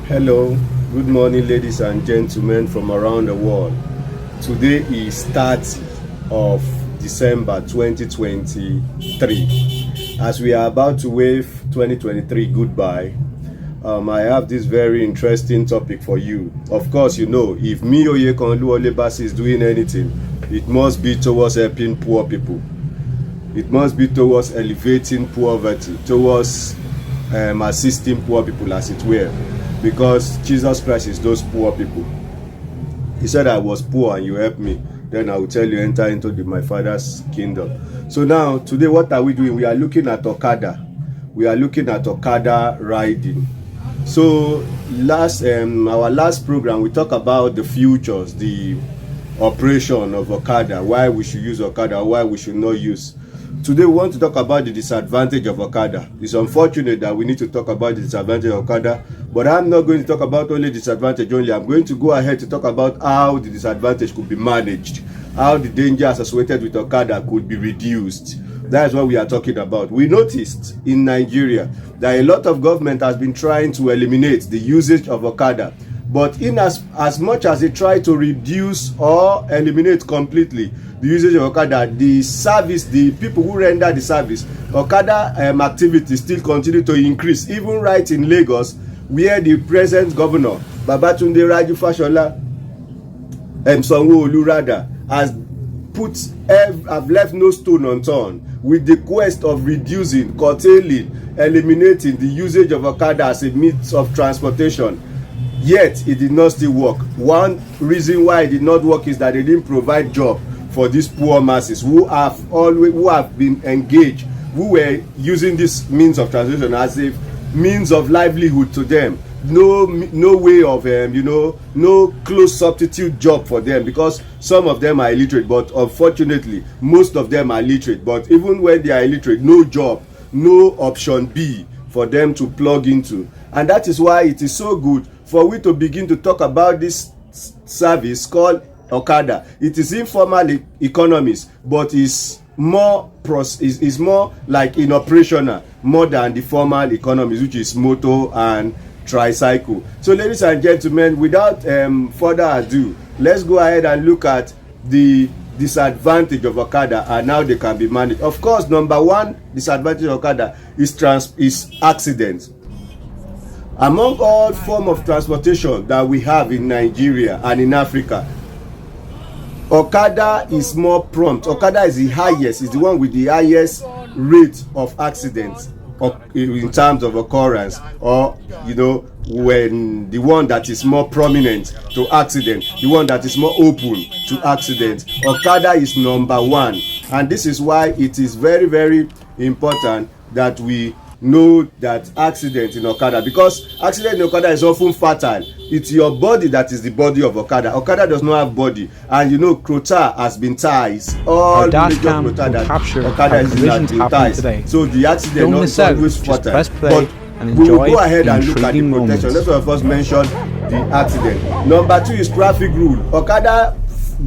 Hello, good morning, ladies and gentlemen from around the world. Today is 30th of December 2023. As we are about to wave 2023 goodbye, I have this very interesting topic for you. Of course, you know, if me Oyekan Oluwole is doing anything, it must be towards helping poor people. It must be towards elevating poverty, towards assisting poor people, as it were. Because Jesus Christ is those poor people. He said, I was poor and you helped me. Then I will tell you, enter into my Father's kingdom. So now, today, what are we doing? We are looking at Okada. We are looking at Okada riding. So our last program, we talked about the futures, the operation of Okada, why we should use Okada, why we should not use. Today we want to talk about the disadvantage of Okada. It's unfortunate that we need to talk about the disadvantage of Okada, but I'm not going to talk about only disadvantage only. I'm going to go ahead to talk about how the disadvantage could be managed, how the danger associated with Okada could be reduced. That's what we are talking about. We noticed in Nigeria that a lot of government has been trying to eliminate the usage of Okada, but in as much as they try to reduce or eliminate completely the usage of Okada, the service, the people who render the service, Okada activities still continue to increase, even right in Lagos, where the present governor, Babatunde Raju Fashola, Sanwo-Olu rather, have left no stone unturned with the quest of reducing, curtailing, eliminating the usage of Okada as a means of transportation. Yet it did not still work. One reason why it did not work is that they didn't provide job for these poor masses who have been engaged, who were using this means of transportation as a means of livelihood to them. No way of no close substitute job for them, because some of them are illiterate, but unfortunately most of them are literate. But even when they are illiterate, no job, no option B for them to plug into. And that is why it is so good for we to begin to talk about this service called Okada. It is informal economies, but is more like in operational more than the formal economies, which is motor and tricycle. So ladies and gentlemen, without further ado, let's go ahead and look at the disadvantage of Okada and how they can be managed. Of course, number one disadvantage of Okada is accidents. Among all forms of transportation that we have in Nigeria and in Africa, Okada is more prompt. Okada is the highest, is the one with the highest rate of accidents in terms of occurrence, or when the one that is more prominent to accident, the one that is more open to accident. Okada is number one, and this is why it is very, very important that we know that accident in Okada, because accident in Okada is often fatal. It's your body that is the body of Okada. Okada does not have body, and Crota has been ties. All major Crota that Okada is has been ties. Today. So the accident is always fatal. But we will go ahead and look at the protection. Let's first mention the accident. Number two is traffic rule. Okada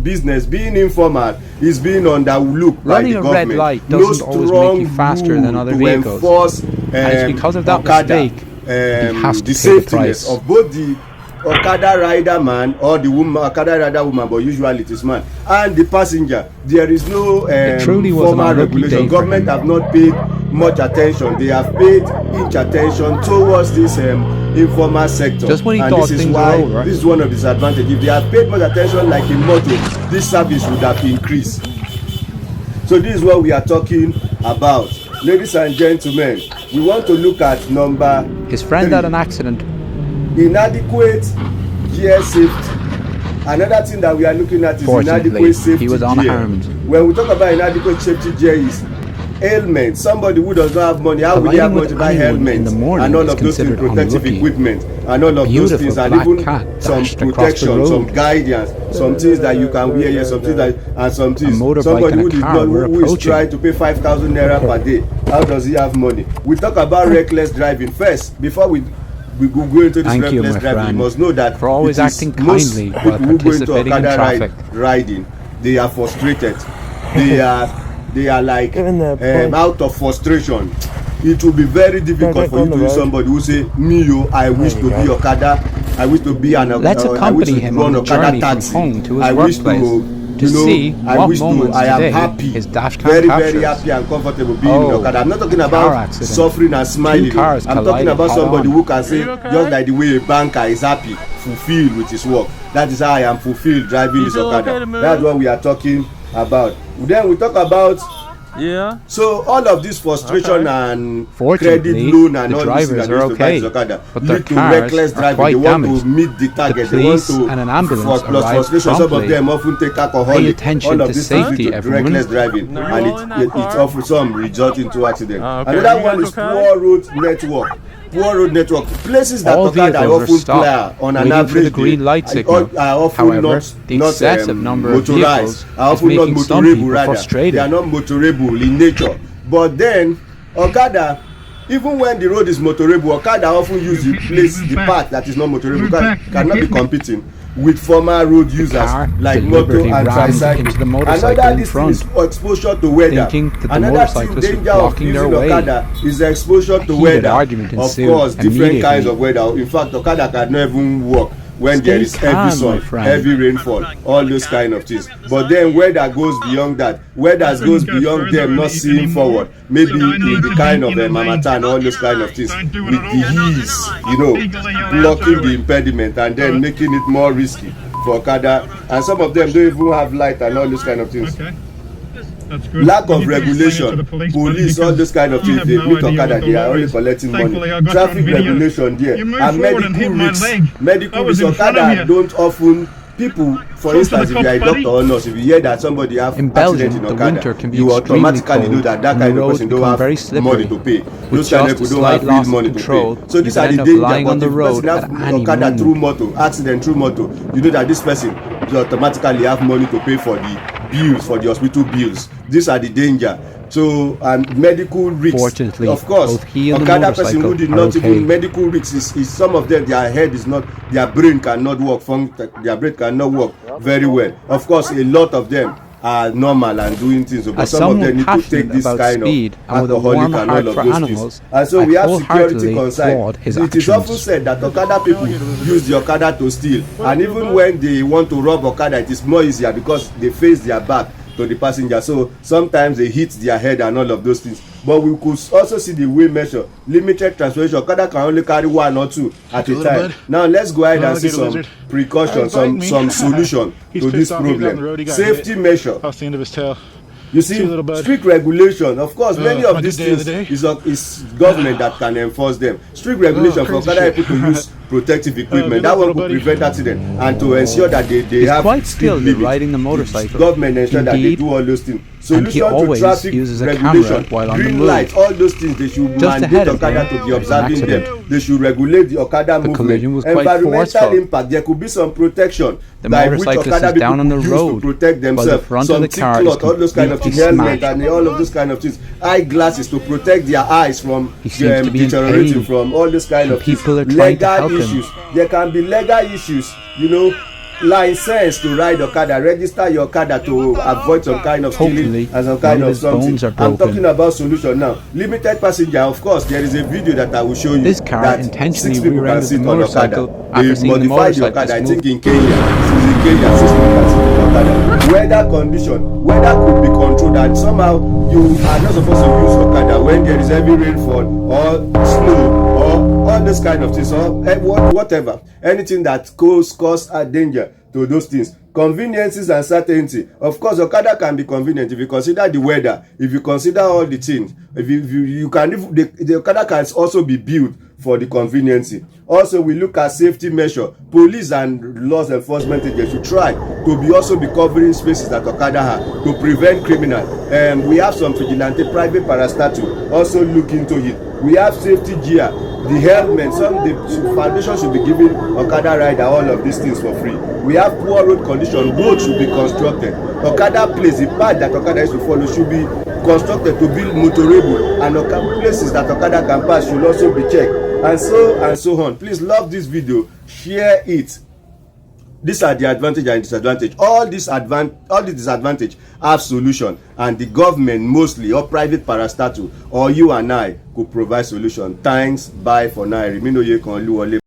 business being informal is being underlooked by the government. Running a red light doesn't always make you faster than other vehicles. And it's because of that Okada, mistake he has to the pay the price of both the Okada rider man or the woman, Okada rider woman, but usually it is man, and the passenger. There is no formal regulation. Government have not paid much attention. They have paid each attention towards this informal sector. Just when he and thought this is things why were over. This is one of the disadvantages. If they have paid much attention like in motor, this service would have increased. So this is what we are talking about. Ladies and gentlemen, we want to look at number His friend 3. had an accident. Inadequate gear safety. Another thing that we are looking at is inadequate safety he was unharmed. gear. When we talk about inadequate safety gear, is ailment. Somebody who does not have money, how will he have money to buy helmets and all of those things, protective equipment and all of those things, and even some protection, some guidance, some things that you can wear here, some things that, and some things. Somebody who is trying to pay 5,000 naira per day, how does he have money? We talk about reckless driving first. Before we go into this reckless driving, we must know that for always acting kindly while participating in traffic. Riding, they are frustrated. They are like out of frustration. it will be very difficult for you to use somebody who say me I wish to be Okada, I wish to be an Let's I wish accompany to him run on the Okada journey from taxi. home to his I wish workplace to see I what wish to moments I am today happy, his dash cam very captures. happy and comfortable being Oh, in Okada. I'm not talking car about accident. suffering and smiling. Two cars I'm talking collided about somebody head-on. who can say just like the way a banker is happy, fulfilled with his work. That is how I am fulfilled driving this Okada. That's what we are talking about. Then we talk about so all of this frustration and credit Fortunately, loan and the all these drivers things are that okay, used to buy this Okada but their lead to cars reckless are driving. quite They want damaged. to meet the target. The They want police to and an ambulance plus arrive frustration. Some of promptly. them often take alcohol. Pay attention All of to these things safety, lead to everyone. reckless driving, and it often some result into accident. Okay. Another You one guys is okay? poor road network. Poor road network. Places that All Okada vehicles are often stopped, clear on an waiting for average the green day light signal. are often However, the excessive number of vehicles motorized, are is often not making some motorable people rather. frustrated. They are not motorable in nature. But then Okada, even when the road is motorable, Okada often use the part that is not motorable cannot be competing with former road users car like moto deliberately and rammed tricycle. into the motorcycle Another in this front, is exposure to weather. thinking that the Another motorcyclists are danger of blocking their using way. Okada is the exposure to Heated weather. argument Of ensued course, different immediately. kinds of weather. In fact, Okada can never even work when Stay there is calm, heavy my sun, friend. heavy rainfall, all those kind of things. But then weather goes beyond that. Weather goes beyond them not seeing forward. Maybe in the kind of Mamatan, all those kind of things, with the ease, blocking the impediment and then making it more risky for Okada. And some of them don't even have light and all those kind of things. Okay. That's good. Lack You of need to explain it to regulation, the police, police, buddy, all those kind of you things. have They no meet idea Okada, what the they are law only is. collecting Thankfully, money. I got you Traffic on video. regulation there, You moved and forward and medical hit my risks. leg. Medical I was risks. in front of Okada you. don't often. People, for Talk to instance, the if you are a cops, buddy. doctor or nurse, if you hear that somebody have In accident Belgium, in the Okada, winter can be you extremely automatically know cold that that and kind the of roads person don't become have very money slippery. to pay. With Those kind of just a people don't have slight loss real money of to control, pay. So you these can are the end up danger. lying on But the if road person at have any Okada moment. through motor, accident through motor, you know that this person will automatically have money to pay for the bills, for the hospital bills. These are the danger. So and medical risks. Fortunately, of course, both he and the Okada person who motorcycle did are not okay. even medical risks is some of them their head is not, their brain cannot work, their brain cannot work very well. Of course, a lot of them are normal and doing things, but As some of someone them need to take passionate this about kind speed of and with a alcoholic warm and heart all of for those animals, things. And so I we have security wholeheartedly concern. applaud his It is often actions. said that Okada people use the Okada to steal, and even when they want to rob Okada, it is more easier because they face their back to the passenger, so sometimes they hit their head and all of those things. But we could also see the way measure limited transportation. Okada can only carry one or two at a time. Now let's go ahead and see some precautions, some solution to this problem. Safety measure. Off the end of his tail. You see, strict regulation. Of course, many of these things day. is government that can enforce them. Strict regulation for Okada people to use protective equipment. That one could prevent accident and to ensure that they He's have quite speed skilled at limit. riding the motorcycle. Government ensure that they Indeed. do all those things. And he Solution to always traffic uses a regulation, camera while on the green move. light, all those things they should Just mandate ahead of Okada him, to be there was an observing them. accident. They should regulate the Okada movement. collision was quite Environmental forceful. impact. There could be some protection The by which motorcyclist Okada is people down on the could use road, to protect while the themselves. front of Some the thick car is cloth, all those kind of things, completely helmet smashed. and all of those kind of things, eyeglasses to protect their eyes from He seems to be in deteriorating, pain. from all those kind And of things. people are trying to Legal help him. issues. There can be legal issues, you know. License to ride Okada, register your Okada to avoid some kind of stealing Hopefully, and some none kind of of his something. bones are I'm broken. talking about solution now. Limited passenger, of course, there is a video that I will show you. This car that intentionally 6 people can rear-ended sit the on motorcycle Okada. after They seeing the modified the motorcyclist Okada, I move. think in Kenya. Since in Kenya, 6 people can sit on Okada. Weather condition, weather could be controlled, and somehow you are not supposed to use Okada when there is heavy rainfall or snow or all those kind of things, or whatever, anything that cause a danger to those things. Conveniences and certainty. Of course, Okada can be convenient if you consider the weather, if you consider all the things. If you can, the Okada can also be built for the convenience. Also, we look at safety measure. Police and law enforcement agents should try to also be covering spaces that Okada have to prevent criminal. We have some vigilante private parastatal also look into it. We have safety gear, the helmet. The foundation should be giving Okada rider all of these things for free. We have poor road condition. Roads should be constructed. Okada place, the path that Okada is to follow should be constructed to build motorable, and places that Okada can pass should also be checked, and so on. Please love this video, share it, These are the advantage and disadvantage. All this disadvantage have solution, and the government mostly, or private parastatal, or you and I could provide solution. Thanks, bye for now. Remain Oyekan Oluwole.